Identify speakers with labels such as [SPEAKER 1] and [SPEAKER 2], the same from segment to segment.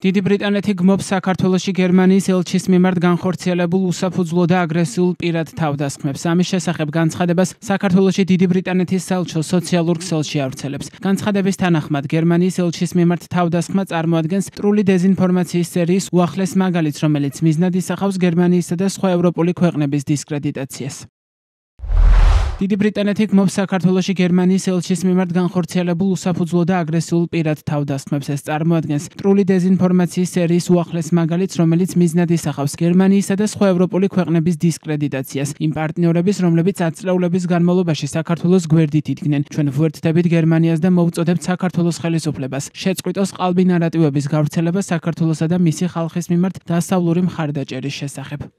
[SPEAKER 1] დიდი ბრიტანეთი გმობს საქართველოში გერმანიის ელჩის მიმართ განხორციელებულ უსაფუძვლო და აგრესიულ პირად თავდასხმებს. ამის შესახებ განცხადებას საქართველოში დიდი ბრიტანეთის საელჩო სოციალურ ქსელში ავრცელებს. განცხადების თანახმად გერმანიის ელჩის მიმართ თავდასხმა წარმოადგენს მტრული დეზინფორმაციის სერიის უახლეს მაგალითს, რომელიც მიზნად ისახავს გერმანიისა და სხვა ევროპული ქვეყნების დისკრედიტაციას. დიდი ბრიტანეთი გმობს საქართველოში გერმანიის ელჩის მიმართ განხორციელებულ უსაფუძვლო და აგრესიულ პირად თავდასხმებს. ეს წარმოადგენს მტრული დეზინფორმაციის სერიის უახლეს მაგალითს, რომელიც მიზნად ისახავს გერმანიისა და სხვა ევროპული ქვეყნების დისკრედიტაციას. იმ პარტნიორების, რომლებიც ათწლეულების განმავლობაში საქართველოს გვერდით იდგნენ. ჩვენ ვუერთდებით გერმანიას და მოვუწოდებთ საქართველოს ხელისუფლებას შეწყვიტოს ყალბი ნარატივების გავრცელება საქართველოსა და მისი ხალხის მიმართ დასავლური მხარდაჭერის შესახებ.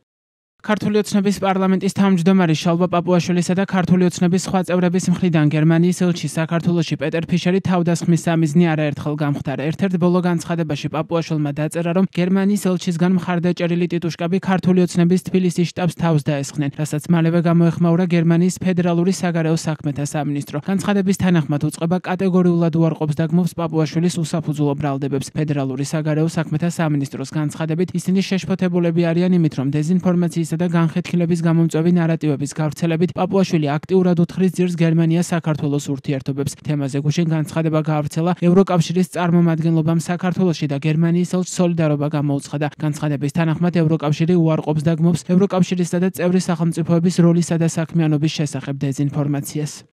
[SPEAKER 1] ქართული ოცნების პარლამენტის თავმჯდომარე შალვა პაპუაშვილისა და ქართული ოცნების სხვა წევრების მხრიდან გერმანიის ელჩი საქართველოში პეტერ ფიშერი თავდასხმის სამიზნე არაერთხელ გამხდარა. ერთ-ერთ ბოლო განცხადებაში პაპუაშვილმა დაწერა, რომ გერმანიის ელჩისგან მხარდაჭერილი ტიტუშკები ქართული ოცნების თბილისის შტაბს თავს დაესხნენ, რასაც მალევე გამოეხმაურა გერმანიის ფედერალური საგარეო საქმეთა სამინისტრო. განცხადების თანახმად უწყება კატეგორიულად უარყოფს და გმობს პაპუაშვილის უსაფუძვლო ბრალდებებს. ფედერალური საგარეო საქმეთა სამინისტროს განცხადებით ისინი შეშფოთებულები არიან იმით, რომ დეზინფორმაციის და განხეთქილების გამომწვევი ნარატივების გავრცელებით პაპუაშვილი აქტიურად უთხრის ძირს გერმანია-საქართველოს ურთიერთობებს. თემაზე გუშინ განცხადება გაავრცელა ევროკავშირის წარმომადგენლობამ საქართველოში და გერმანიის ელჩს სოლიდარობა გამოუცხადა. განცხადების თანახმად ევროკავშირი უარყოფს და გმობს ევროკავშირისა და წევრი სახელმწიფოების როლისა და საქმიანობის შესახებ დეზინფორმაციას.